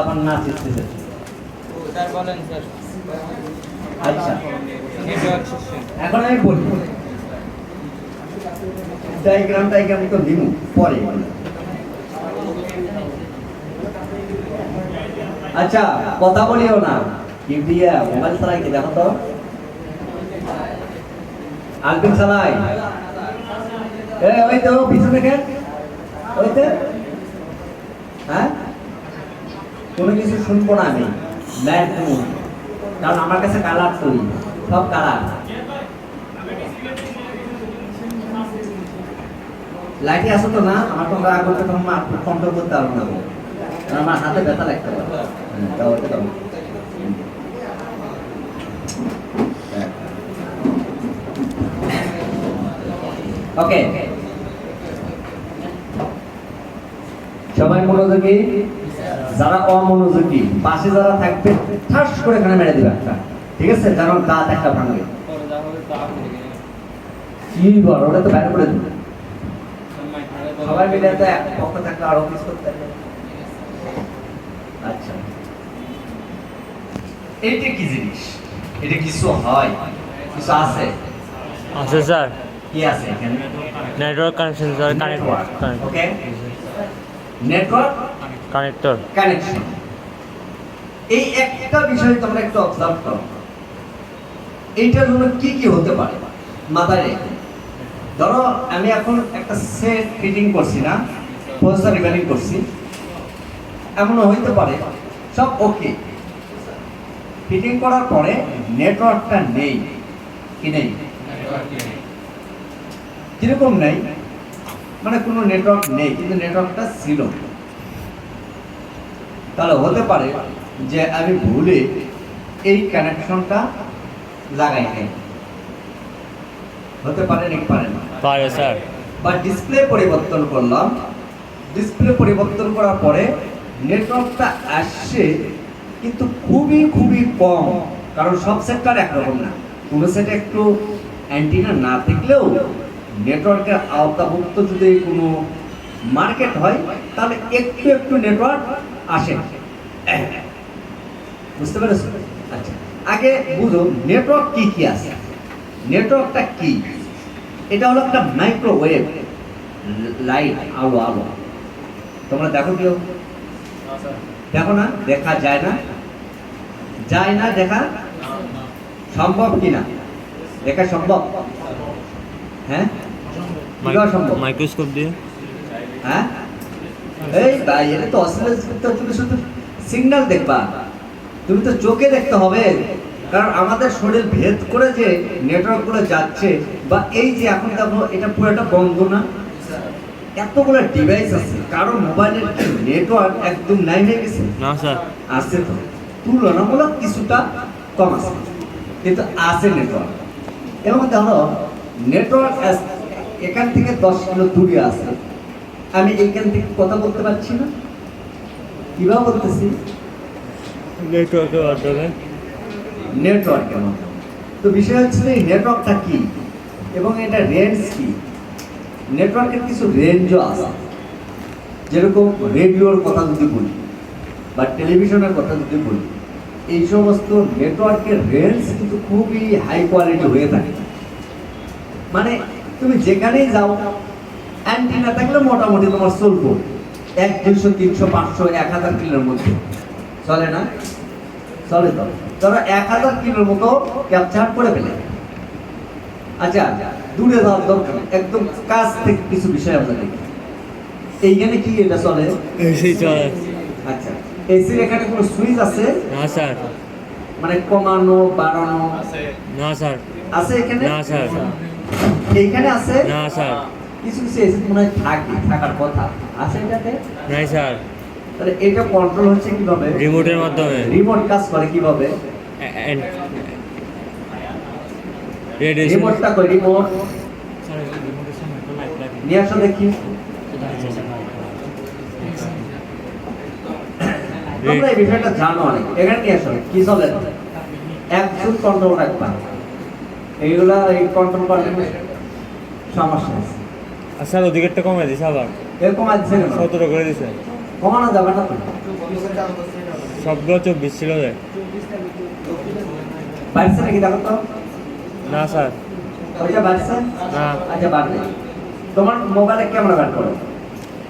আমার না জিততে স্যার বলেন স্যার। আচ্ছা নেটওয়ার্ক সিস্টেম এখন আমি বলি ডায়াগ্রাম তো দিব পরে। আচ্ছা কথা বলিও না কি দিয়া মোবাইল চালাই কি দেখো তো আলবিন চালাই ওই তো পিছনে কে ওই তো হ্যাঁ কোনো কিছু শুনবো না আমি ল্যান্ড কারণ আমার কাছে কালার তৈরি সব কালার লাইটে আসো তো না আমার তো রাগ করতে তখন কন্ট্রোল করতে পারবো না আমার হাতে ব্যথা লাগতে পারে ওকে সবাই মনোযোগী যারা অমনোযোগী পাশে যারা থাকবে ঠাস করে এখানে মেরে দিবে একটা ঠিক আছে যেন দাঁত একটা ভাঙবে কি বল ওটা তো বাইরে করে দিবে সবাই মিলে তো এক পক্ষ থাকলে আরো কিছু করতে পারবে। আচ্ছা এটা কি জিনিস এটা কিছু হয় কিছু আছে আছে স্যার কি আছে এখানে network connection sir okay network connector connection এই একটা বিষয় তোমরা একটু অবজার্ভ করো এইটার জন্য কি কি হতে পারে মাথায় রেখে ধরো আমি এখন একটা সেট ফিটিং করছি না প্রসেসর রিপেয়ারিং করছি এমনও হইতে পারে সব ওকে ফিটিং করার পরে নেটওয়ার্কটা নেই কি নেই কিরকম নেই মানে কোনো নেটওয়ার্ক নেই কিন্তু নেটওয়ার্কটা ছিল তাহলে হতে পারে যে আমি ভুলে এই কানেকশনটা লাগাই নাই হতে পারে নাকি পারে না পারে স্যার বা ডিসপ্লে পরিবর্তন করলাম ডিসপ্লে পরিবর্তন করার পরে নেটওয়ার্কটা আসছে কিন্তু খুবই খুবই কম কারণ সব সেক্টর একরকম না কোনো সেটে একটু অ্যান্টিনা না থাকলেও নেটওয়ার্কের আওতাভুক্ত যদি কোনো মার্কেট হয় তাহলে একটু একটু নেটওয়ার্ক আসে বুঝতে পেরেছো আচ্ছা আগে বুঝো নেটওয়ার্ক কি কি আছে নেটওয়ার্কটা কি এটা হলো একটা মাইক্রোওয়েভ লাইট আলো আলো তোমরা দেখো কেউ দেখো না দেখা যায় না দেখা সম্ভব কিনা দেখা সম্ভব হ্যাঁ সম্ভব মাইক্রোস্কোপ দিয়ে হ্যাঁ এই ভাই এটা তো অসিলেটর তুমি শুধু সিগন্যাল দেখবা তুমি তো চোখে দেখতে হবে কারণ আমাদের শরীর ভেদ করে যে নেটওয়ার্ক গুলো যাচ্ছে বা এই যে এখন দেখো এটা পুরোটা বন্ধ না এতগুলো ডিভাইস আছে কারো মোবাইলের নেটওয়ার্ক একদম নাই হয়ে গেছে না স্যার আছে তো তুলনামূলক কিছুটা কম আছে কিন্তু আছে নেটওয়ার্ক এবং ধরো নেটওয়ার্ক এখান থেকে 10 কিলো দূরে আছে আমি এইখান থেকে কথা বলতে পারছি না কিভাবে বলতেছি নেটওয়ার্কের মাধ্যমে নেটওয়ার্কের মাধ্যমে তো বিষয় হচ্ছে এই নেটওয়ার্কটা কি এবং এটা রেঞ্জ কি নেটওয়ার্কের কিছু রেঞ্জও আছে যেরকম রেডিওর কথা যদি বলি বা টেলিভিশনের কথা যদি বলি এই সমস্ত নেটওয়ার্কের রেঞ্জ কিন্তু খুবই হাই কোয়ালিটি হয়ে থাকে মানে তুমি যেখানেই যাও অ্যান্টিনা থাকলে মোটামুটি তোমার চলবো 100, 200, 300, 500, 1000 কিলোর মধ্যে চলে না চলে তো ধরো 1000 কিলোর মতো ক্যাপচার করে ফেলে আচ্ছা দূরে যাওয়ার দরকার একদম কাছ থেকে কিছু বিষয় আমরা দেখি এইখানে কি এটা চলে এসি চলে আচ্ছা এসির এখানে কোনো সুইচ আছে না স্যার মানে কমানো বাড়ানো না স্যার আছে এখানে না স্যার এইখানে আছে না স্যার কিছু কিছু এসি মনে হয় থাকার কথা আছে এটাতে নাই স্যার তাহলে এটা কন্ট্রোল হচ্ছে কিভাবে রিমোটের মাধ্যমে রিমোট কাজ করে কিভাবে রেডিয়েশন রিমোটটা কই রিমোট নিয়ে আসো দেখি তোমরা এই বিষয়টা জানো অনেক এখানে নিয়ে আসো কি চলে একজন কন্ট্রোল রাখবা এইগুলা এই কন্ট্রোল করলে সমস্যা আছে স্যার ওদিকেরটা কমে দিছে আবার এরকম আছে কেন 17 করে দিছে কমানো যাবে না তো সবগুলো 24 ছিল রে। বাড়ছে নাকি দেখো তো? না স্যার, ওইটা বাড়ছে? না, আচ্ছা বাড়বে। তোমার মোবাইলে ক্যামেরা বার করো,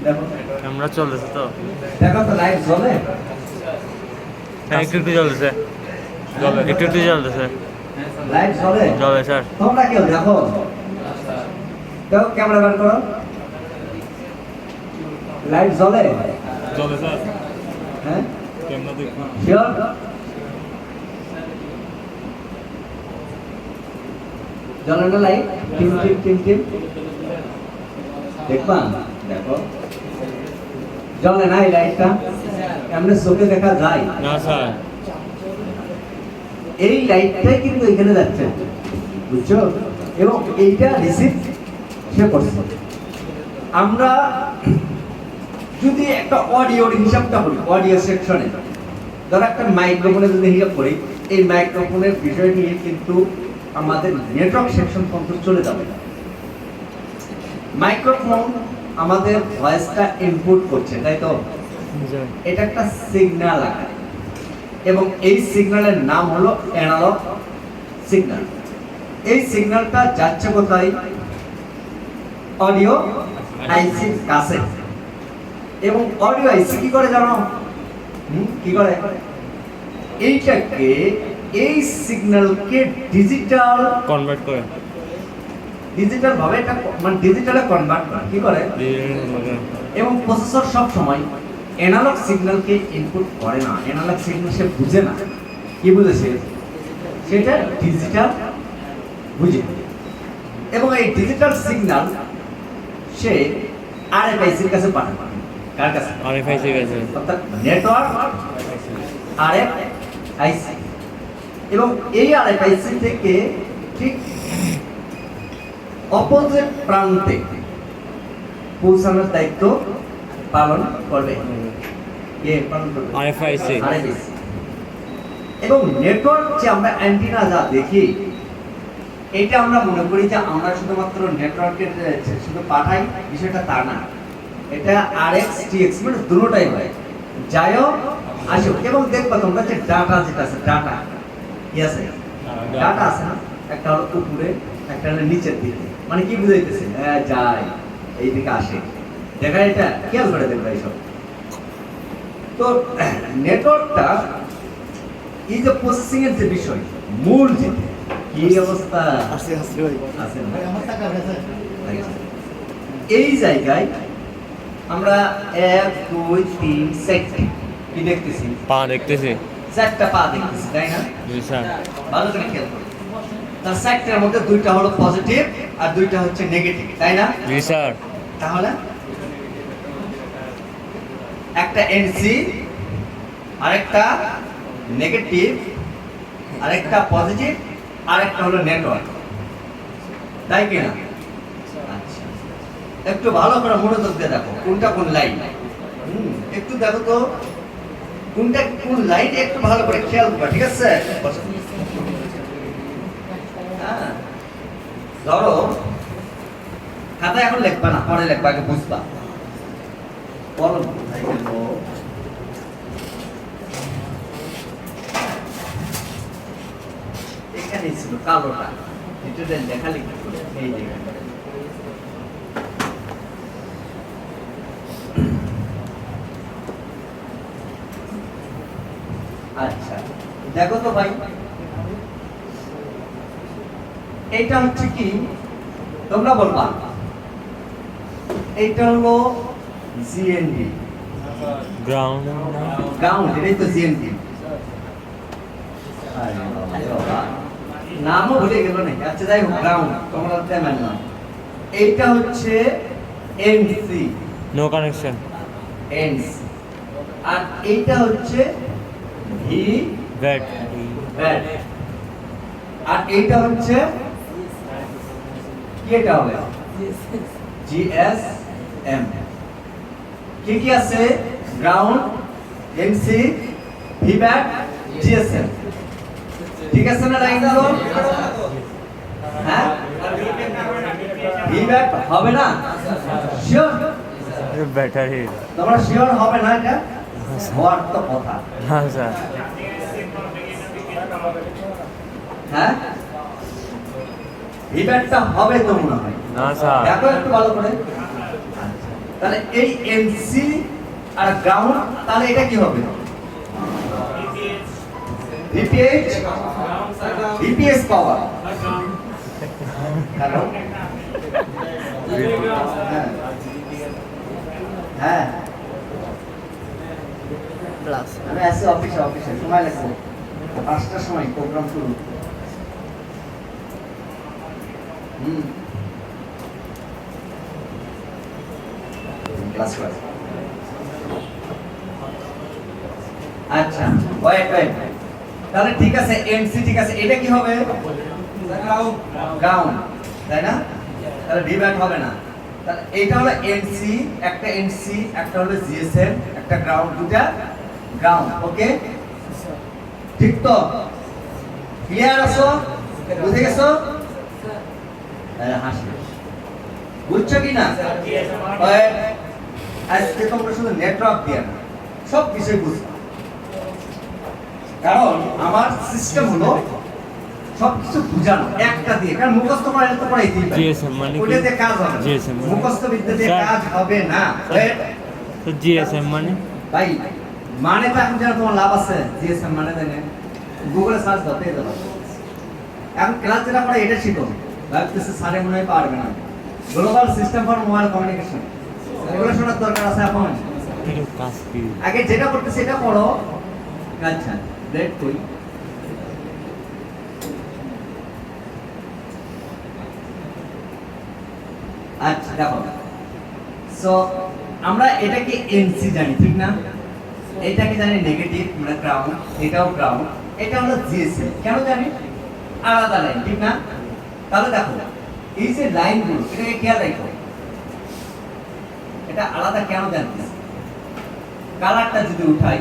দেখো আমরা চলতেছে তো। দেখো তো লাইট জ্বলে? হ্যাঁ, একটু একটু জ্বলতেছে, একটু একটু জ্বলতেছে, লাইট জ্বলে? জ্বলে স্যার। তোমরা কেউ দেখো, দেখো ক্যামেরা বার করো, লাইট জ্বলে? জ্বলে স্যার, হ্যাঁ ক্যামেরা দেখুন। শিওর? জ্বলে না light? Team team team team দেখবা, দেখো জ্বলে না এই লাইটটা? এমনি চোখে দেখা যায়? না স্যার, এই লাইটটাই কিন্তু এখানে যাচ্ছে, বুঝছো? এবং এইটা রিসিভ সে করছে। আমরা যদি একটা অডিওর হিসাবটা করি, অডিও সেকশনে ধরো একটা মাইক্রোফোনে যদি হিসাব করি, এই মাইক্রোফোনের বিষয়টি কিন্তু আমাদের নেটওয়ার্ক সেকশন পর্যন্ত চলে যাবে। মাইক্রোফোন আমাদের ভয়েসটা ইনপুট করছে, তাই তো? এটা একটা সিগন্যাল আকারে, এবং এই সিগন্যালের নাম হলো অ্যানালগ সিগন্যাল। এই সিগন্যালটা যাচ্ছে কোথায়? অডিও আইসির কাছে। এবং অডিও আইসি কি করে জানো? কি করে? এইটাকে, এই সিগন্যালকে ডিজিটাল কনভার্ট করে, ডিজিটাল ভাবে এটা মানে ডিজিটালে কনভার্ট করে। কি করে? এবং প্রসেসর সব সময় অ্যানালগ সিগন্যালকে ইনপুট করে না, অ্যানালগ সিগন্যাল সে বুঝে না। কি বুঝেছে? সেটা ডিজিটাল বুঝে। এবং এই ডিজিটাল সিগন্যাল সে আরএফআইসির কাছে পাঠায়। কার কাছে? আরএফআইসি কাছে, অর্থাৎ নেটওয়ার্ক আরএফআইসি। এবং এই আরএফআইসি থেকে ঠিক অপোজিট প্রান্তে পৌঁছানোর দায়িত্ব পালন করবে কে? পালন করবে আরএফআইসি। আরএফআইসি। এবং নেটওয়ার্ক যে আমরা অ্যান্টিনা যা দেখি, এটা আমরা মনে করি যে আমরা শুধুমাত্র নেটওয়ার্কের শুধু পাঠাই, বিষয়টা তা না। এটা আরএক্স টিএক্স মানে দুটোটাই হয়, যাইও আসো। এবং দেখবা তোমরা যে ডাটা যেটা আছে, ডাটা কি আছে? ডাটা আছে না? একটা হলো উপরে, একটা হলো নিচের দিকে। মানে কি বুঝাইতেছে? হ্যাঁ যায়, এই দিকে আসে, দেখা এটা খেয়াল করে দেখবা এইসব। তো নেটওয়ার্কটা এই যে প্রসেসিং এর যে বিষয়, মূল যে কি অবস্থা আছে না? এই জায়গায় আমরা 1 2 3 4 কি দেখতেছি? পা দেখতেছি। 4টা পা দেখতেছি, তাই না? জি স্যার। ভালো করে খেয়াল করুন। তার 4টার মধ্যে 2টা হলো পজিটিভ আর 2টা হচ্ছে নেগেটিভ, তাই না? জি স্যার। তাহলে একটা এনসি, আরেকটা নেগেটিভ, আরেকটা পজিটিভ, আরেকটা হলো নেটওয়ার্ক, তাই কি না? আচ্ছা, একটু ভালো করে মনোযোগ দিয়ে দেখো কোনটা কোন লাইন। একটু দেখো তো কোনটা কোন লাইন, একটু ভালো করে খেয়াল করবে, ঠিক আছে? হ্যাঁ, ধরো খাতা এখন লিখবা না, পরে লিখবা, আগে বুঝবা। বলো কোথায় গেল? এখানে ছিল কালোটা, এটা লেখা লিখতে হবে এই জায়গায়। আচ্ছা দেখো তো ভাই, এইটা হচ্ছে কি? তোমরা বলবা এইটা হলো জিএনডি, গ্রাউন্ড। গ্রাউন্ড, এটাই তো জিএনডি। নামও ভুলে গেল নাকি? আচ্ছা যাই হোক, গ্রাউন্ড তোমরা তেমন না। এইটা হচ্ছে এনসি, নো কানেকশন। এনসি। আর এইটা হচ্ছে ভি ব্যাট। ব্যাট। আর এইটা হচ্ছে কি? এটা হবে জিএসএম। কি কি আছে? Ground, NC, V bat, GSM. ঠিক আছে না লাইনগুলো? হ্যাঁ, ভি ব্যাট হবে না? শিওর? ব্যাটারি। তোমরা শিওর হবে না এটা? স্যার। হওয়ার তো কথা। না স্যার। হ্যাঁ, রিব্যাটটা হবে তো মনে হয়। না স্যার। দেখো একটু ভালো করে। আচ্ছা, তাহলে এই এমসি আর গ্রাউন্ড, তাহলে এটা কি হবে? ভিপিএইচ ভিপিএস পাওয়ার। হ্যালো, হ্যাঁ, প্লাস আমি আসছি অফিসে সময় লাগবে, 5টার সময় প্রোগ্রাম শুরু। Class class. আচ্ছা, ওয়েট। তাহলে ঠিক আছে, এমসি ঠিক আছে, এটা কি হবে? গ্রাউন্ড, তাই না? তাহলে ডিভাইড হবে না। তাহলে এটা হলো এনসি, একটা এনসি, একটা হলো জিএসএম, একটা গ্রাউন্ড, দুটা গ্রাউন্ড। ওকে, ঠিক তো? ক্লিয়ার আছো? বুঝে গেছো? হাসি, বুঝছো কি না? আজকে তোমরা শুধু নেটওয়ার্ক দিয়ে না, সব বিষয় বুঝবা। কারণ আমার সিস্টেম হলো সবকিছু বুঝানো একটা দিয়ে, কারণ মুখস্থ করে তো পড়াইতেই পারি। জিএসএম মানে কি? ওইটাতে কাজ হবে না। GSM মানে? মুখস্থ বিদ্যা দিয়ে স্যার। কাজ হবে না। তো জিএসএম মানে? ভাই, মানে তো এখন যেন তোমার লাভ আছে, জিএসএম মানে দেন গুগলে সার্চ দাও, পেয়ে যাবে। এখন ক্লাস যেটা পড়ে এটা শিখো, ভাবতেছে স্যারে মনে হয় পারবে না। Global system for mobile communication, এগুলো শোনার দরকার আছে এখন। এটা কাজ কি? আগে যেটা করতেছে এটা পড়ো। আচ্ছা, রেড কই? আচ্ছা দেখো, সো আমরা এটাকে এনসি জানি, ঠিক না? এটাকে জানি নেগেটিভ, মানে গ্রাউন্ড, এটাও গ্রাউন্ড, এটা হলো জিএসএম। কেন জানি? আলাদা লাইন, ঠিক না? তাহলে দেখো, এই যে লাইনগুলো, এটাকে খেয়াল রাখো, এটা আলাদা কেন জানতেছি? কালারটা যদি উঠাই,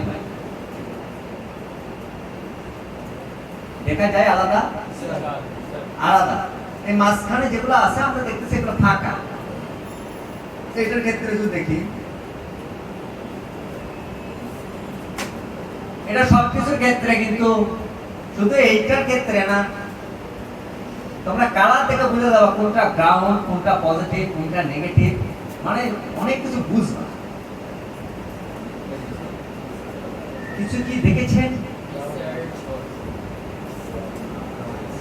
দেখা যায় আলাদা আলাদা। এই মাঝখানে যেগুলো আছে আমরা দেখতেছি এগুলো ফাঁকা। তো এটার ক্ষেত্রে যদি দেখি, এটা সবকিছুর ক্ষেত্রে, কিন্তু শুধু এইটার ক্ষেত্রে না। তোমরা কালার থেকে বুঝে যাবে কোনটা গ্রাউন্ড, কোনটা পজিটিভ, কোনটা নেগেটিভ, মানে অনেক কিছু বুঝবা। কিছু কি দেখেছেন?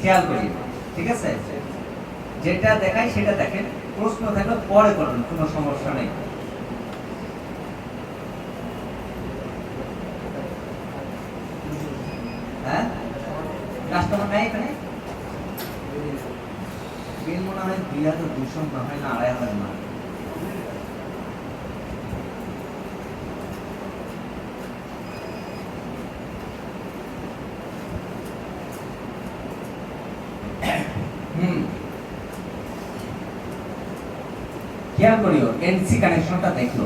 খেয়াল করি, ঠিক আছে? যেটা দেখাই সেটা দেখেন, প্রশ্ন থাকলে পরে করবেন, কোনো সমস্যা নেই। হ্যাঁ, কাস্টমার নাই এখানে? বিল মনে হয় 2200 না হয় না 2500 না। খেয়াল করিও, এনসি কানেকশনটা দেখো।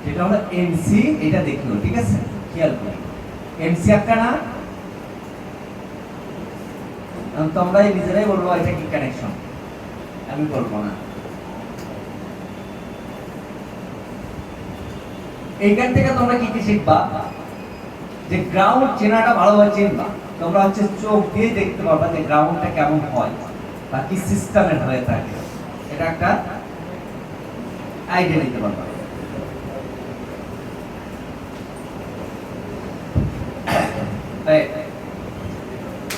যেটা হলো এনসি, এটা দেখো, ঠিক আছে? খেয়াল করি, এনসি একটা না, তোমরাই নিজেরাই বলবো এটা কি কানেকশন, আমি বলবো না। এইখান থেকে তোমরা কি কি শিখবা? যে গ্রাউন্ড চেনাটা ভালোভাবে চিনবা। তোমরা হচ্ছে চোখ দিয়ে দেখতে পারবা যে গ্রাউন্ডটা কেমন হয় বা কি সিস্টেমের হয়ে থাকে, এটা একটা আইডিয়া নিতে পারবা।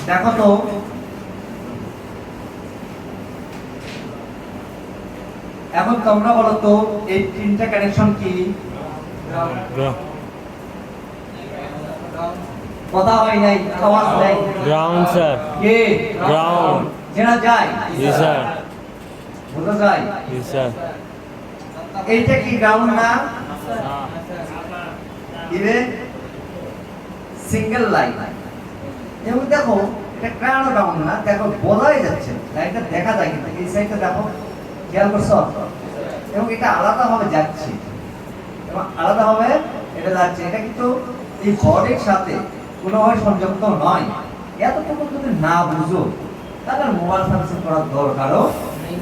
দেখো তো, এখন তোমরা বলো তো এই তিনটা কানেকশন কি? কথা হয় নাই, আওয়াজ নাই। Ground sir. কে? গ্রাউন্ড। চেনা যায়? জি স্যার। বোঝা যায়? জি স্যার। এইটা কি গ্রাউন্ড না? ইভে সিঙ্গেল লাইন। এবং দেখো এটা কেন গ্রাউন্ড না, দেখো বোঝাই যাচ্ছে, লাইনটা দেখা যায়, কিন্তু এই সাইডটা দেখো, খেয়াল করছো? এবং এটা আলাদাভাবে যাচ্ছে, এবং আলাদাভাবে এটা যাচ্ছে। এটা কিন্তু এই বডির সাথে কোনোভাবে সংযুক্ত নয়। এতটুকু যদি না বুঝো, তাহলে মোবাইল সার্ভিসিং করার দরকারও নেই।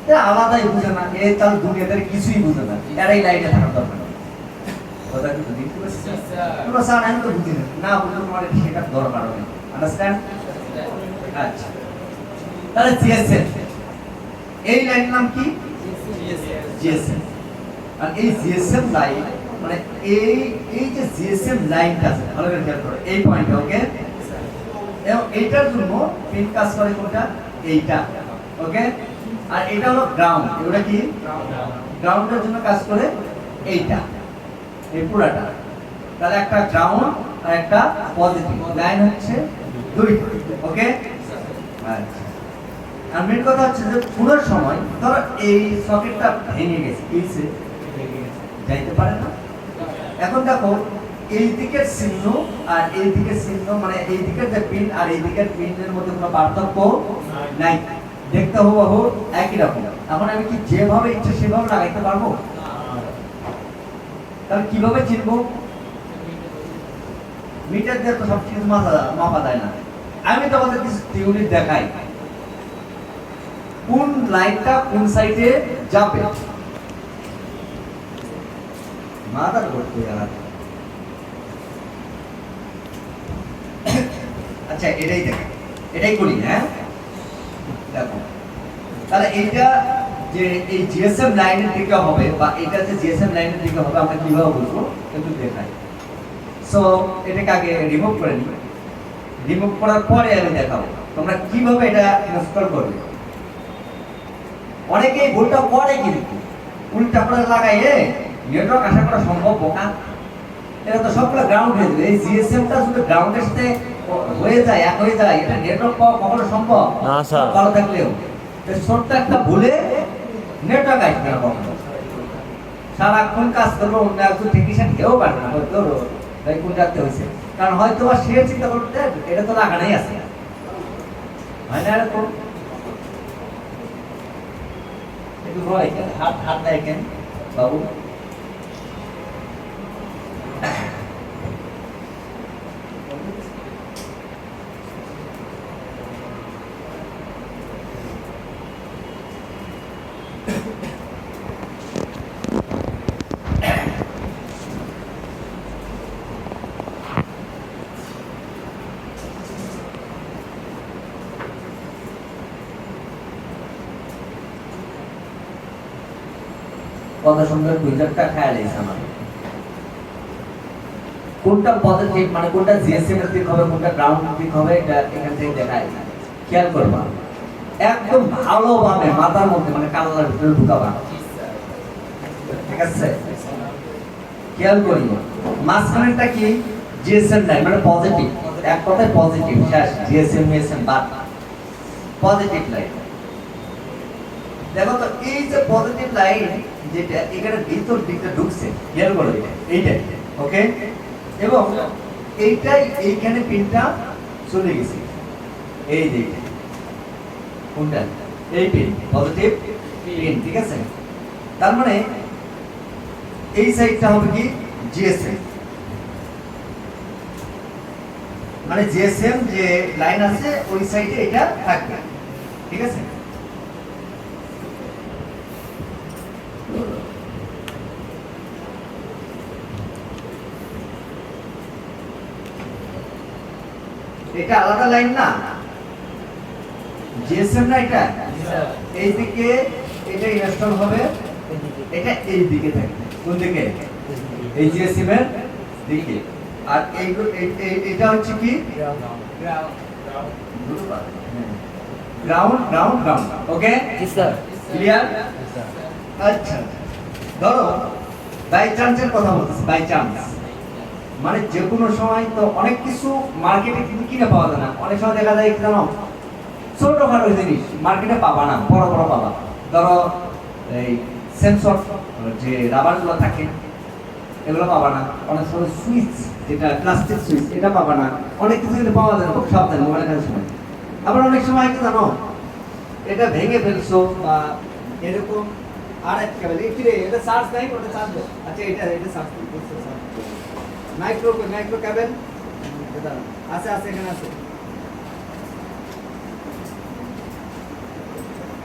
এরা আলাদাই বুঝে না, এ তার দুনিয়াতে কিছুই বুঝে না, এরা এই লাইনে থাকার দরকার নেই। কথা কিন্তু বুঝতে পারছিস? তোমরা স্যার আমি তো বুঝি না, না বুঝলে তোমার সেটা দরকার নেই। আন্ডারস্ট্যান্ড? আচ্ছা, তাহলে জিএসএম এই লাইনের নাম কি? জিএসএম। আর এই জিএসএম লাইন মানে এই যে জিএসএম লাইনটা আছে, ভালো করে খেয়াল করো এই পয়েন্টটা, ওকে? এবং এইটার জন্য পিন কাজ করে কোনটা? এইটা, ওকে? আর এটা হলো গ্রাউন্ড, এটা কি? গ্রাউন্ডের জন্য কাজ করে এইটা, এই পুরাটা। তাহলে একটা গ্রাউন্ড আর একটা পজিটিভ লাইন হচ্ছে দুইটা, ওকে? আচ্ছা, আর মেন কথা হচ্ছে যে পুরোর সময় ধরো এই সকেটটা ভেঙে গেছে, এইসে যাইতে পারে না। এখন দেখো এই দিকের চিহ্ন আর এই দিকের চিহ্ন, মানে এই দিকের যে পিন আর এই দিকের পিনের মধ্যে কোনো পার্থক্য নাই, দেখতে হুবহু একই রকম। এখন আমি কি যেভাবে ইচ্ছে সেভাবে লাগাইতে পারবো? তাহলে কিভাবে চিনবো? মিটার দিয়ে তো সব কিছু মাপা যায় না। আমি তোমাদের কিছু থিওরি দেখাই কোন লাইনটা কোন সাইডে যাবে। মাথা করতে যারা, আচ্ছা এটাই দেখ, এটাই করি, হ্যাঁ দেখো। তাহলে এইটা যে এই জিএসএম লাইনের দিকে হবে বা এটা যে জিএসএম লাইনের দিকে হবে আমরা কিভাবে বুঝবো একটু দেখাই। সো এটাকে আগে রিমুভ করে নিই, রিমুভ করার পরে আমি দেখাবো তোমরা কিভাবে এটা ইনস্টল করবে। অনেকেই ভুলটা করে কিন্তু উল্টা করে লাগাইয়ে নেটওয়ার্ক আশা করা সম্ভব বোকা। এটা তো সবগুলো গ্রাউন্ড হয়ে যাবে। এই জিএসএমটা শুধু গ্রাউন্ডের সাথে হয়ে যায়, এক হয়ে যায়, এটা নেটওয়ার্ক পাওয়া কখনো সম্ভব না স্যার। ভালো থাকলেও ছোট্ট একটা ভুলে নেটওয়ার্ক আসবে না কখনো। সারাক্ষণ কাজ করবো, অন্য একজন টেকনিশিয়ান কেউ পারবে না হয়তো ভাই কোন রাখতে হয়েছে, কারণ হয়তো বা সে চিন্তা করতে এটা তো লাগানোই আছে, হয় না এরকম? একটু হয় হাত হাত দেয় কেন বাবু? কত সুন্দর গুজরটা খেয়াল এসে আমার কোনটা পজিটিভ মানে কোনটা জিএসএম এর দিক হবে কোনটা গ্রাউন্ড এর দিক হবে এটা এখান থেকে দেখা যায়। খেয়াল করবা একদম ভালোভাবে মাথার মধ্যে মানে কান্নার ভিতরে ঢুকাবা, ঠিক আছে? খেয়াল করি মাঝখানেরটা কি? জিএসএম লাইন মানে পজিটিভ, এক কথায় পজিটিভ, শেষ জিএসএম এসএম বাদ পজিটিভ লাইন। দেখো তো এই যে পজিটিভ লাইন যেটা এখানে ভিতর দিকটা ঢুকছে, খেয়াল করো এইটা, ওকে? এবং এইটাই এইখানে পিনটা চলে গেছে, এই যে কোনটা? এই পিন পজিটিভ পিন, ঠিক আছে? তার মানে এই সাইডটা হবে কি? জিএসএম, মানে জিএসএম যে লাইন আছে ওই সাইডে এটা থাকবে, ঠিক আছে? এটা আলাদা লাইন না, জিএসএম না এটা, এইদিকে এটা ইনস্টল হবে, এটা এই দিকে থাকবে, কোন দিকে? এই জিএসএম এর দিকে। আর এটা হচ্ছে কি? গ্রাউন্ড গ্রাউন্ড গ্রাউন্ড, ওকে? জি স্যার। ক্লিয়ার? আচ্ছা, ধরো বাই চান্সের কথা বলতেছি, বাই চান্স মানে যে কোনো সময় তো অনেক কিছু মার্কেটে কিন্তু কিনে পাওয়া যায় না। অনেক সময় দেখা যায় কি জানো, ছোটখাটো জিনিস মার্কেটে পাবা না, বড় বড় পাবা। ধরো এই সেন্সর যে রাবারগুলো থাকে এগুলো পাবা না। অনেক সময় সুইচ যেটা প্লাস্টিক সুইচ এটা পাবা না। অনেক কিছু কিন্তু পাওয়া যায় না, খুব সাবধানে মোবাইল কেনার সময়। আবার অনেক সময় কি জানো, এটা ভেঙে ফেলছো বা এরকম আর এক কেবল এটা চার্জ নাই, ওটা চার্জ দাও। আচ্ছা এটা চার্জ করতে মাইক্রো কেবল আছে এখানে আছে।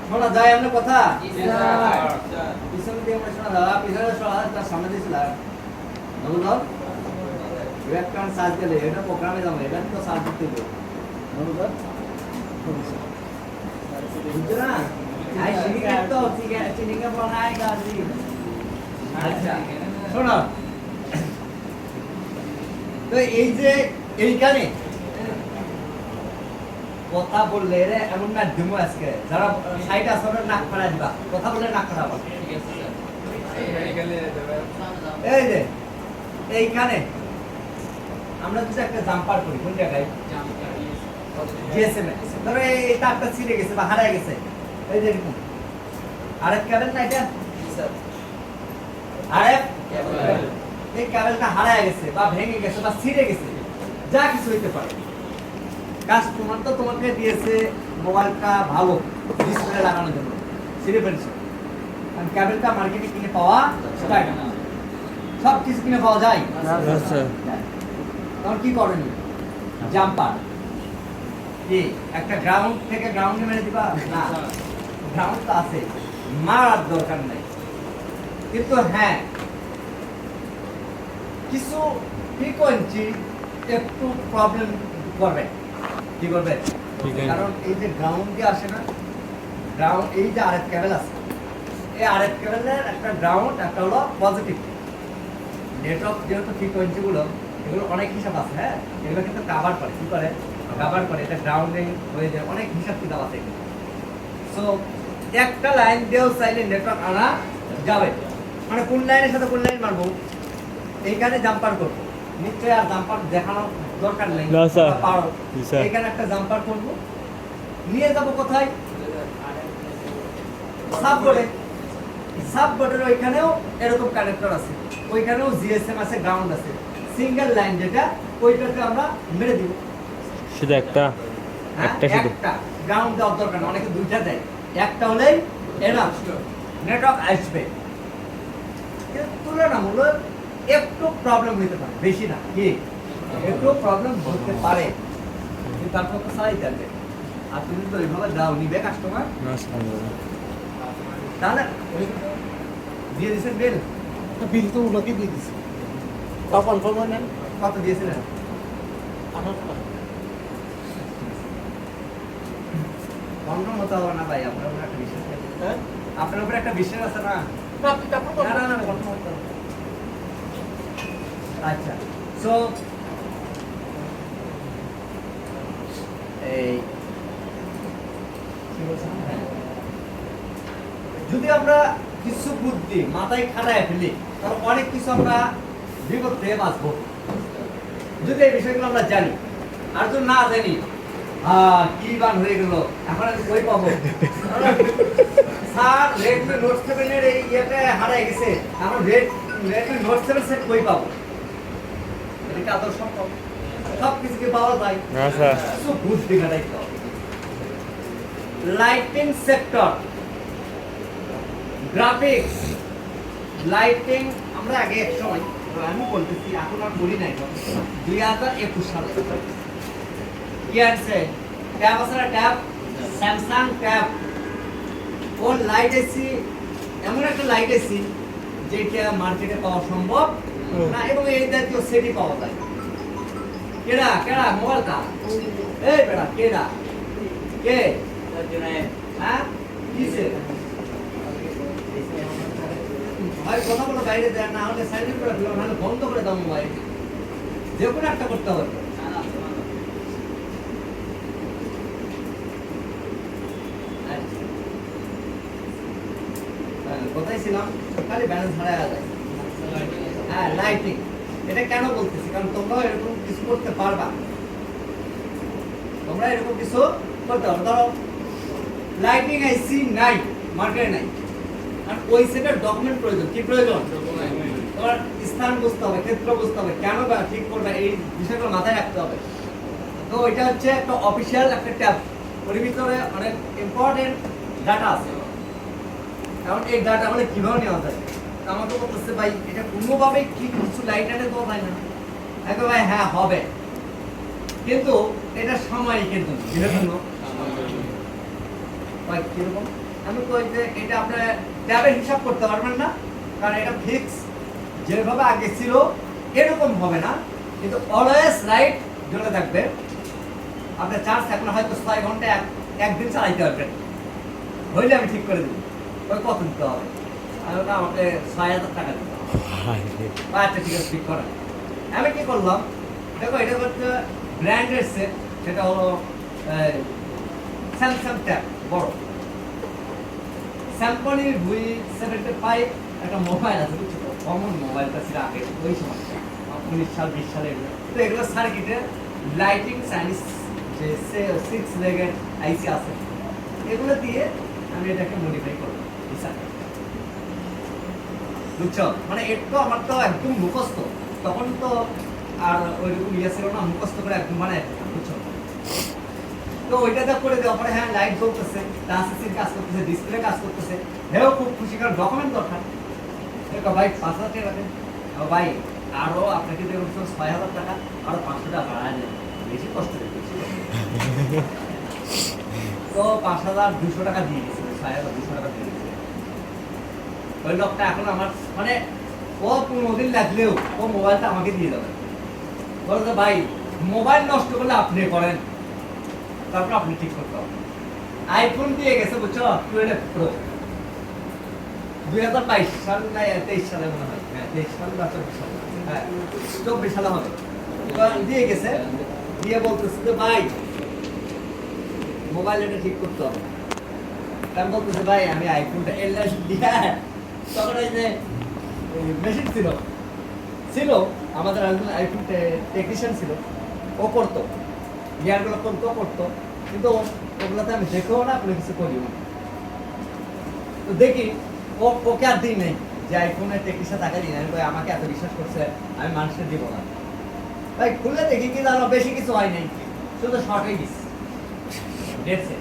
শোনা যায় আমরা কথা জি স্যার পিছনে দিয়ে আমরা শোনা যায় পিছনে শোনা তার সামনে দিয়ে চলে বুঝলো ওয়েবক্যাম সার্চ দিলে এটা প্রোগ্রামে যাবে এটা তো সার্চ দিতে হবে বুঝলো বুঝছো না আই শিখে তো চিনিকে বনায় গাজি আচ্ছা শোনো তো এই যে এইখানে কথা বললে রে এমন না দিমু আজকে যারা সাইড আছে ওরা নাক ফাড়া দিবা কথা বললে নাক ফাড়াবা ঠিক আছে স্যার এই যে এইখানে আমরা যদি একটা জাম্পার করি কোন জায়গায় জিএসএম এ ধরো এই তারটা ছিঁড়ে গেছে বা হারায় গেছে এই যে এরকম আরেক কেবল না এটা জি স্যার আরেক এই কেবলটা হারায় গেছে বা ভেঙে গেছে বা ছিঁড়ে গেছে যা কিছু হইতে পারে কাস্টমার তো তোমাকে দিয়েছে মোবাইলটা ভালো ডিসপ্লে লাগানোর জন্য ছিঁড়ে ফেলছে কারণ কেবলটা মার্কেটে কিনে পাওয়া যায় না সব কিছু কিনে পাওয়া যায় আচ্ছা তখন কি করণীয় জাম্পার কি একটা গ্রাউন্ড থেকে গ্রাউন্ডে মেরে দিবা না গ্রাউন্ড তো আছে মারার দরকার নাই কিন্তু হ্যাঁ কিছু ফ্রিকোয়েন্সি একটু প্রবলেম করবে কি করবে ঠিক আছে। কারণ এই যে গ্রাউন্ড দিয়ে আসে না গ্রাউন্ড এই যে আরেক কেবল আছে এই আরেক কেবলের একটা গ্রাউন্ড একটা হলো পজিটিভ নেটওয়ার্ক যেহেতু ফ্রিকোয়েন্সি গুলো এগুলো অনেক হিসাব আছে হ্যাঁ এগুলো কিন্তু কাভার করে কি করে কাভার করে এটা গ্রাউন্ডিং হয়ে যায় অনেক হিসাব কিতাব আছে এগুলো সো একটা লাইন দিয়েও চাইলে নেটওয়ার্ক আনা যাবে মানে কোন লাইনের সাথে কোন লাইন মারবো এইখানে জাম্পার করবো নিশ্চয়ই আর জাম্পার দেখানোর দরকার নেই না, স্যার। তোমরা পারো জি, স্যার। এইখানে একটা জাম্পার করবো নিয়ে যাবো কোথায় সাববোর্ডে সাববোর্ডের ওইখানেও এরকম কানেক্টর আছে ওইখানেও জিএসএম আছে গ্রাউন্ড আছে সিঙ্গেল লাইন যেটা ওইটাতে আমরা মেরে দিব শুধু একটা হ্যাঁ, একটা শুধু একটা গ্রাউন্ড দেওয়ার দরকার না অনেকে দুইটা দেয় একটা হলেই এনাফ নেটওয়ার্ক আসবে কিন্তু তুলনামূলক একটু প্রবলেম হতে পারে বেশি না কি একটু প্রবলেম হতে পারে কিন্তু তারপর তো সারাই যাবে আর তুমি তো এইভাবে দাও নিবে কাস্টমার না সম্ভব না। তাহলে দিয়ে দিয়েছেন বিল বিল তো ওনাকে দিয়ে দিছি তাও কনফার্ম হয় না কত দিয়েছিলেন কনফার্ম মতো হবে না ভাই আপনার উপর একটা বিশ্বাস আছে হ্যাঁ আপনার উপর একটা বিশ্বাস আছে না না আপনি তারপর না না না confirm হতে হবে। আচ্ছা সো এই কি বলছিলাম? হ্যাঁ। যদি আমরা কিছু বুদ্ধি মাথায় খাটায় ফেলি তাহলে অনেক কিছু আমরা বিপদ থেকে বাঁচবো যদি এই বিষয়গুলো আমরা জানি আর যদি না জানি কি বান হয়ে গেল এখন আমি কই পাবো স্যার রেডমি নোট 7 এর এই ইয়েটা হারাই গেছে এখন রেডমি নোট 7 সেট কই পাবো এটা আদৌ সম্ভব সব কিছু কি পাওয়া যায় না স্যার কিছু বুদ্ধি খাটাইতে হবে লাইটিং সেক্টর গ্রাফিক্স লাইটিং আমরা আগে এক সময় আমি বলতেছি এখন আর বলি নাই 2021 সালে কি আছে ট্যাব আছে না ট্যাব স্যামসাং ট্যাব ও লাইট এসি এমন একটা লাইট এসি যেটা মার্কেটে পাওয়া সম্ভব না এবং এই জাতীয় সেটই পাওয়া যায় কেডা কেডা মোবাইলটা এই বেটা কেডা কে হ্যাঁ কিসে ভাই কথা বলো বাইরে দেয় না হলে সাইলেন্ট করে দিও নাহলে বন্ধ করে দাও মোবাইল যে কোনো একটা করতে হবে কোথায় ছিলাম খালি ব্যালেন্স হারায় যায় হ্যাঁ লাইটিং এটা কেন বলতেছি কারণ তোমরাও এরকম কিছু করতে পারবা তোমরা এরকম কিছু করতে পারো ধরো লাইটিং আইসি নাই মার্কেটে নাই আর ওই সেটার ডকুমেন্ট প্রয়োজন কি প্রয়োজন তোমার স্থান বুঝতে হবে ক্ষেত্র বুঝতে হবে কেন বা ঠিক করবে এই বিষয়গুলো মাথায় রাখতে হবে তো এটা হচ্ছে একটা অফিসিয়াল একটা ট্যাব ওর ভিতরে অনেক ইম্পর্টেন্ট ডাটা আছে কারণ এই ডাটা আমাদের কিভাবে নেওয়া যায় আমাকে বলতেছে ভাই এটা কোনোভাবে কি কিছু লাইট আনে দেওয়া যায় না একদম ভাই হ্যাঁ হবে কিন্তু এটা সাময়িকের জন্য কিরকম ভাই কিরকম আমি কই যে এটা আপনি ট্যাবের হিসাব করতে পারবেন না, কারণ এটা ফিক্স যেভাবে আগে ছিল এরকম হবে না, কিন্তু অলওয়েজ লাইট জ্বলে থাকবে। আপনার চার্জ থাকলে হয়তো 6 ঘন্টা একদিন চালাইতে পারবেন, হইলে আমি ঠিক করে দেবো। ওই কত দিতে হবে? আমি বললাম, আমাকে 6,000 টাকা দিতে হবে। আচ্ছা ঠিক আছে, ঠিক করেন। আমি কি করলাম, দেখো এটা হচ্ছে ব্র্যান্ডের সেট, সেটা হলো স্যামসাং ট্যাব বড়, স্যামসং V75 একটা মোবাইল আছে, বুঝছো তো, কমন মোবাইলটা ছিল আগে ওই সময় 19 সাল 20 সালে এগুলো। তো এগুলো সার্কিটে লাইটিং সাইন্স যে 6 লেগের আইসি আছে, এগুলো দিয়ে আমি এটাকে মডিফাই করব, বুঝছো? মানে একটু আমার তো একদম মুখস্থ, তখন তো আর ওইরকম ইয়ে ছিল না, মুখস্থ করে একদম মানে, বুঝছো? তো ওইটাতে করে দেওয়ার পরে হ্যাঁ লাইট জ্বলতেছে, টাচ স্ক্রিন কাজ করতেছে, ডিসপ্লে কাজ করতেছে, হেও খুব খুশি, কারণ ডকুমেন্ট দরকার। দেখো ভাই 5,000 টাকা দেন, ভাই আরো আপনাকে দেবো 6,000 টাকা, আরো 500 টাকা বাড়ায় দেন, বেশি কষ্ট দেবে। তো 5,200 টাকা দিয়ে দিয়েছে, 6,200 টাকা দিয়ে দিয়েছে। ওই লোকটা এখন আমার মানে ও 15 দিন লাগলেও ও মোবাইলটা আমাকে দিয়ে দেবে, বলে যে ভাই মোবাইল নষ্ট করলে আপনি করেন, তারপর আপনি ঠিক করতে হবে। আইফোন দিয়ে গেছে, বুঝছো, 12 প্রো 2022 সাল না 23 সালে মনে হয়, হ্যাঁ 23 সালে বা 24 সালে, হ্যাঁ 24 সালে হবে। এবার দিয়ে গেছে, দিয়ে বলতেছে যে ভাই মোবাইল এটা ঠিক করতে হবে। আমি বলতেছে ভাই আমি আইফোনটা এলএস দিয়ে, তখন এই যে মেশিন ছিল আমাদের একজন আইফোন টেকনিশিয়ান ছিল, ও করতো গিয়ারগুলো করতো, কিন্তু ওগুলোতে আমি দেখেও না, কোনো কিছু করিও না। তো দেখি ওকে আর দিই নেই যে আইফোনের টেকনিশিয়ান তাকে দিই না, আমি আমাকে এত বিশ্বাস করছে, আমি মানুষকে দিব না। ভাই খুলে দেখি কি জানো, বেশি কিছু হয় নাই, শুধু শর্ট হয়ে গেছে,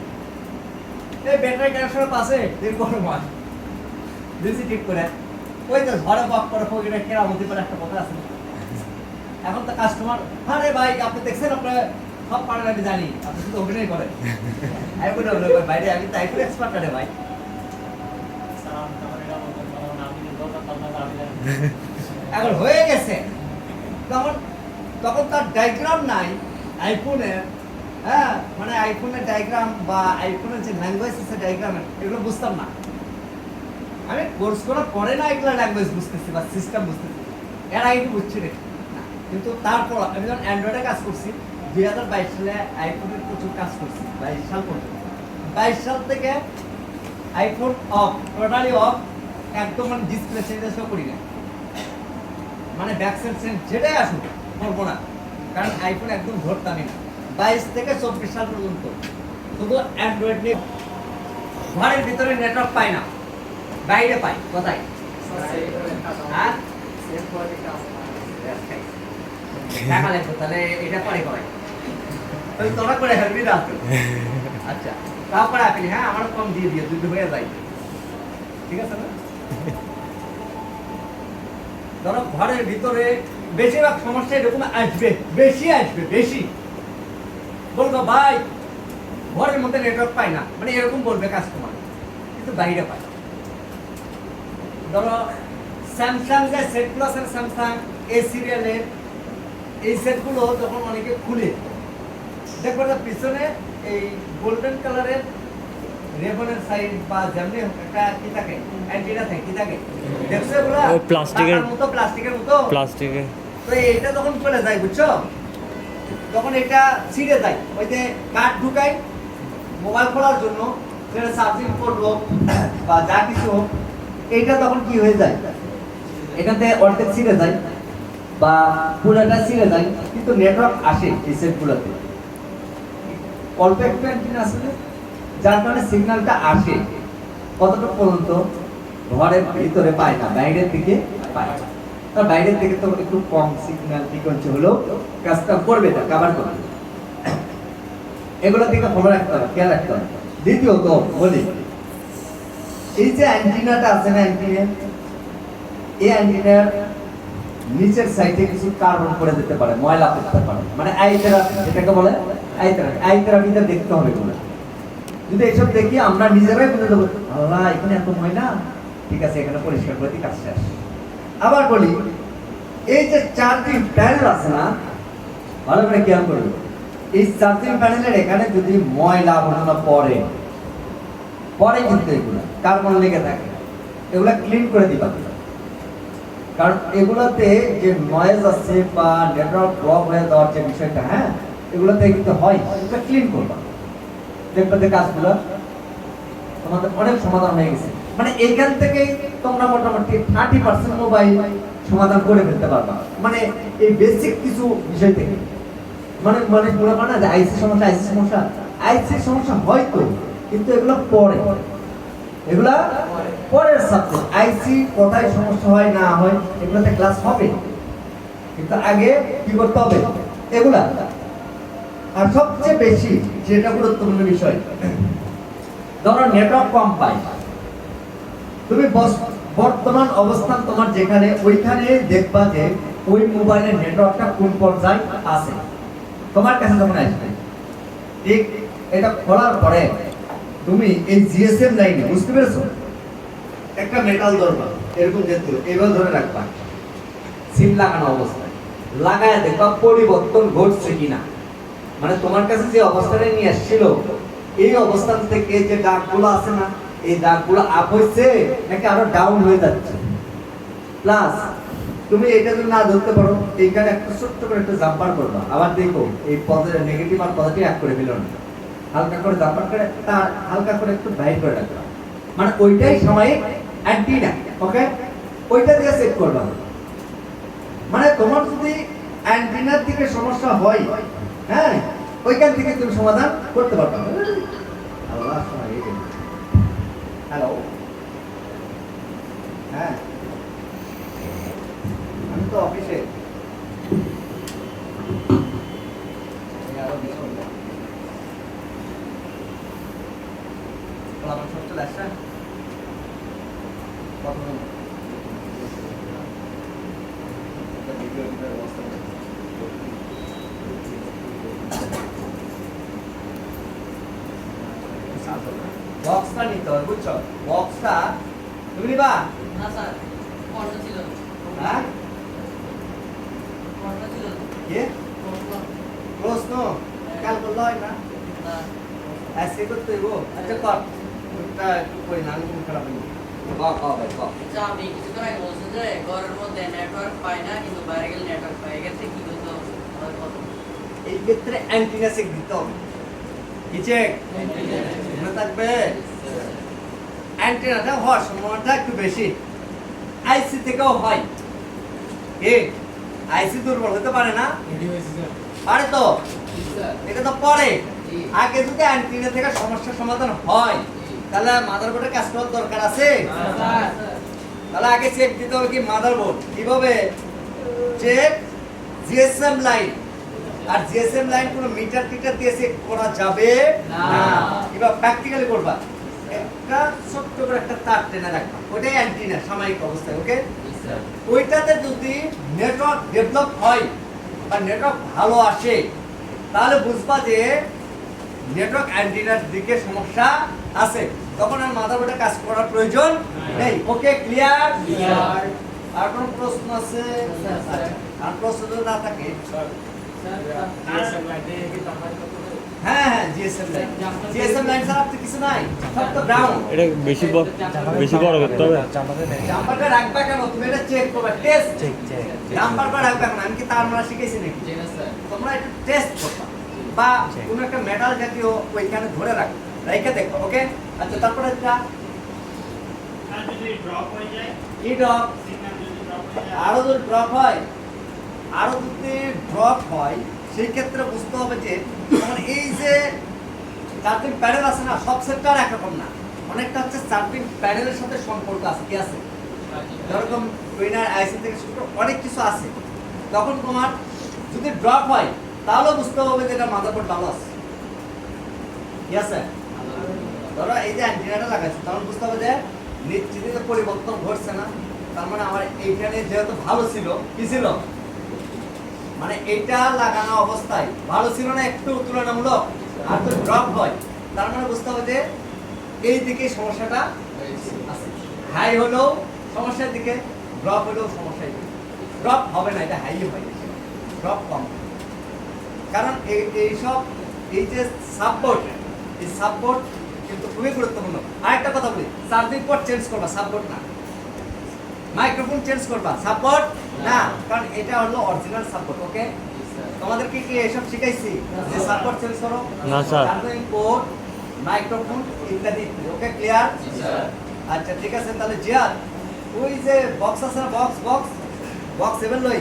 এই ব্যাটারি কানেকশনের পাশে দীর্ঘ মাস দিয়েছি ঠিক করে, ওই তো ঝড়ে বক করে পকেটে কেরামতি করে একটা কথা আছে। এখন তো কাস্টমার, আরে ভাই আপনি দেখছেন, আপনার সব পারেন আমি জানি, আপনি শুধু অভিনয় করেন। আমি বলি বাইরে আমি তো আইফোন এক্সপার্ট রে ভাই। এখন হয়ে গেছে, তখন তার ডায়াগ্রাম নাই আইফোনের, হ্যাঁ মানে আইফোনের ডায়াগ্রাম বা আইফোনের যে ল্যাঙ্গুয়েজ আছে ডায়াগ্রাম, এগুলো বুঝতাম না। আমি কোর্স করার পরে না এগুলো ল্যাঙ্গুয়েজ বুঝতেছি বা সিস্টেম বুঝতেছি, এর আগে বুঝছি না। কিন্তু তারপর আমি যখন অ্যান্ড্রয়েডে কাজ করছি 2022 সালে আইফোনের প্রচুর কাজ করছি, 22 সাল পর্যন্ত। 22 সাল থেকে আইফোন অফ, টোটালি অফ, একদম মানে ডিসপ্লে চেঞ্জও করি না, মানে ব্যাক সেন্স যেটাই আসুক করবো না, কারণ আইফোন একদম ধরতামই না। 22 থেকে 24 সাল পর্যন্ত শুধু অ্যান্ড্রয়েড নিয়ে, ঘরের ভিতরে নেটওয়ার্ক পাই না, বাইরে পাই। কোথায়? হ্যাঁ টাকা লাগবে, তাহলে এটা পরে করে তোরা করে হেলবি না। আচ্ছা তারপরে আপনি, হ্যাঁ আমার কম দিয়ে দিও, যদি হয়ে যায় ঠিক আছে না। ধরো ঘরের ভিতরে বেশিরভাগ সমস্যা এরকম আসবে, বেশি বলবো ভাই ঘরের মধ্যে নেটওয়ার্ক পাই না, মানে এরকম বলবে কাস্টমার, কিন্তু বাইরে পাই। ধরো স্যামসাং যে সেটগুলো আছে, স্যামসাং এ সিরিয়ালের এই সেটগুলো যখন অনেকে খুলে দেখবে পিছনে এই গোল্ডেন কালারের রেবনের সাইড বা যেমনি একটা কি থাকে, অ্যান্টিনা থাকে, কি থাকে দেখছো এগুলো, প্লাস্টিকের মতো। তো এইটা যখন চলে যায়, বুঝছো, তখন এটা ছিঁড়ে যায়, ওই যে কাঠ ঢুকাই মোবাইল খোলার জন্য, সেটা চার্জিং করবো বা যা কিছু হোক, এইটা তখন কি হয়ে যায়, এখান থেকে অর্ধেক ছিঁড়ে যায় বা পুরাটা ছিঁড়ে যায়, কিন্তু নেটওয়ার্ক আসে এই সেটগুলোতে, অল্প একটু অ্যান্টিনা আসলে, যার কারণে সিগন্যালটা আসে কতটা পর্যন্ত, ঘরের ভিতরে পায় না, বাইরের দিকে পায়। তার বাইরের দিকে তো একটু কম সিগন্যাল ফ্রিকোয়েন্সি হলেও কাজটা করবে, না কভার করবে। এগুলোর দিকে খবর রাখতে হবে, খেয়াল রাখতে হবে। দ্বিতীয়ত বলি, এই যে অ্যান্টিনাটা আছে না, এই অ্যান্টিনার নিচের সাইডে কিছু কার্বন করে দিতে পারে, ময়লা করতে পারে, মানে আইতেরা, এটাকে বলে আইতেরা ভিতরে দেখতে হবে এগুলো। যদি এইসব দেখি আমরা নিজেরাই বুঝে দেবো, আল্লাহ এখানে এত ময়লা, ঠিক আছে এখানে পরিষ্কার করে দিই, কাজ শেষ। আবার বলি, এই যে চার্জিং প্যানেল আছে না, ভালো করে খেয়াল করবে, এই চার্জিং প্যানেলের এখানে যদি ময়লা আবর্জনা পড়ে কিন্তু এগুলো কার্বন লেগে থাকে, এগুলা ক্লিন করে দিবা। কারণ এগুলোতে যে নয়েজ আছে বা নেটওয়ার্ক ব্লক হয়ে যাওয়ার যে বিষয়টা, হ্যাঁ এগুলোতে কিন্তু হয়, এটা ক্লিন করবা, দেখবে যে কাজগুলো তোমাদের অনেক সমাধান হয়ে গেছে। মানে এইখান থেকে তোমরা মোটামুটি 30% মোবাইল সমাধান করে ফেলতে পারবা, মানে এই বেসিক কিছু বিষয় থেকে। মানে মানে পুরো না যে আইসি সমস্যা হয়তো, কিন্তু এগুলো পরে, এগুলা পরের সাবজেক্ট। আইসি কোথায় সমস্যা হয় না হয় এগুলোতে ক্লাস হবে, কিন্তু আগে কি করতে হবে এগুলা। আর সবচেয়ে বেশি যেটা গুরুত্বপূর্ণ বিষয়, ধরো নেটওয়ার্ক কম পাই, তুমি বর্তমান অবস্থান তোমার যেখানে, ওইখানে দেখবা যে ওই মোবাইলের নেটওয়ার্কটা কোন পর্যায়ে আছে তোমার কাছে যখন আসবে। ঠিক এটা খোলার পরে তুমি এই জিএসএম লাইনে, বুঝতে পেরেছো, একটা মেটাল ধরবা, এরকম যেতে এইভাবে ধরে রাখবা, সিম লাগানো অবস্থায় লাগায় দেখবা পরিবর্তন ঘটছে কিনা। মানে তোমার কাছে যে অবস্থানে নিয়ে আসছিল, এই অবস্থান থেকে যে দাগগুলো আছে না, এই দাগগুলো আপ হইছে নাকি আরো ডাউন হয়ে যাচ্ছে। প্লাস তুমি এটা যদি না ধরতে পারো, এইখানে একটা ছোট্ট করে একটা জাম্পার করবা, আবার দেখো এই পজিটিভ নেগেটিভ আর পজিটিভ এক করে ফেলো না, হালকা করে জাম্পার করে তার হালকা করে একটু বাইর করে রাখবা, মানে ওইটাই সাময়িক অ্যান্টিনা। ওকে, ওইটা দিয়ে চেক করবা। মানে তোমার যদি অ্যান্টিনার দিকে সমস্যা হয়, হ্যাঁ ওইখান থেকে তুমি সমাধান করতে পারবে। আল্লাহ হ্যালো, হ্যাঁ আমি তো অফিসে আমার ছোট্ট ব্যবসা বক্সটা নিতে হবে, বুঝছো? বক্সটা তুমি নিবা না স্যার, কোনটা ছিল? হ্যাঁ কোনটা ছিল? কি প্রশ্ন কাল করলে হয় না, না আজকে করতে হইব। আচ্ছা কর, ওটা একটু করি না, আমি খারাপ হইব। ভাই আচ্ছা, আপনি কিছুক্ষণ আগে বলছেন যে ঘরের মধ্যে নেটওয়ার্ক পায় না, কিন্তু বাইরে গেলে নেটওয়ার্ক পায়, এক্ষেত্রে কি করতে হবে? আমাদের কথা এই ক্ষেত্রে অ্যান্টিনা চেক দিতে হবে। কি চেক মনে থাকবে? অ্যান্টিনাটা হওয়ার সম্ভাবনাটা একটু বেশি, আইসি থেকেও হয়। কি আইসি দুর্বল হতে পারে না? পারে তো, এটা তো পরে। আগে যদি অ্যান্টিনা থেকে সমস্যার সমাধান হয়, তাহলে মাদারবোর্ডের কাজ করার দরকার আছে। তাহলে আগে চেক দিতে হবে কি মাদারবোর্ড, কিভাবে চেক? GSM line. আর জিএসএম লাইন কোনো মিটার টিটার দিয়ে চেক করা যাবে না, কিভাবে প্র্যাকটিক্যালি করবা? একটা ছোট্ট করে একটা তার টেনে রাখবা, ওইটাই অ্যান্টিনা সাময়িক অবস্থায়। ওকে, ওইটাতে যদি নেটওয়ার্ক ডেভেলপ হয় বা নেটওয়ার্ক ভালো আসে, তাহলে বুঝবা যে নেটওয়ার্ক অ্যান্টিনার দিকে সমস্যা আছে, তখন আর মাদারবোর্ডে কাজ করার প্রয়োজন নেই। ওকে, ক্লিয়ার? আর কোনো প্রশ্ন আছে? আর প্রশ্ন যদি না থাকে, হ্যাঁ হ্যাঁ জিএসএম লাইন, জিএসএম লাইন ছাড়া তো কিছু নাই, সব তো গ্রাউন্ড। এটা বেশি বড় করতে হবে। জাম্পারটা রাখবা কেন? তুমি এটা চেক করবে, টেস্ট। জাম্পারটা রাখবা কেন? আমি কি তার মারা শিখেছি নাকি? তোমরা একটু টেস্ট করবা, বা কোনো একটা মেটাল জাতীয় ওইখানে ধরে রাখো, রেখে দেখো। ওকে, আচ্ছা তারপরে একটা কি ড্রপ, আরো যদি ড্রপ হয়, সেই ক্ষেত্রে বুঝতে হবে যে এই যে চার্জিং প্যানেল আছে না, সব সেক্টর একরকম না, অনেকটা হচ্ছে চার্জিং প্যানেলের সাথে সম্পর্ক আছে। কি আছে? যেরকম টুইনার আইসি থেকে শুরু করে অনেক কিছু আছে। তখন তোমার যদি ড্রপ হয়, তাহলে বুঝতে হবে যে এটা মাদারবোর্ড ভালো আছে। কি আছে? ধরো এই যে অ্যান্টিনাটা লাগাচ্ছি, তখন বুঝতে হবে যে নিশ্চিত পরিবর্তন ঘটছে না, তার মানে আমার এইখানে যেহেতু ভালো ছিল, কি ছিল, মানে এইটা লাগানো অবস্থায় ভালো ছিল না একটু তুলনামূলক, আর তো ড্রপ হয়, তার মানে বুঝতে হবে যে এই দিকে সমস্যাটা আছে। হাই হলেও সমস্যার দিকে, ড্রপ হলেও সমস্যার দিকে। ড্রপ হবে না, এটা হাই হয়, ড্রপ কম। কারণ এইসব এই যে সাববোর্ড, এই সাববোর্ড কিন্তু খুবই গুরুত্বপূর্ণ। আরেকটা কথা বলি, চার্জিং পোর্ট চেঞ্জ করবা, সাববোর্ড না। মাইক্রোফোন চেঞ্জ করবা, সাপোর্ট না, কারণ এটা হলো অরিজিনাল সাপোর্ট। ওকে, তোমাদের কি এসব শিখাইছি যে সাপোর্ট চেঞ্জ করো? না, স্যার। চার্জিং পোর্ট, মাইক্রোফোন ইত্যাদি। ওকে, ক্লিয়ার? আচ্ছা ঠিক আছে, তাহলে জিয়াদ ওই যে বক্স আছে না, বক্স 7 লই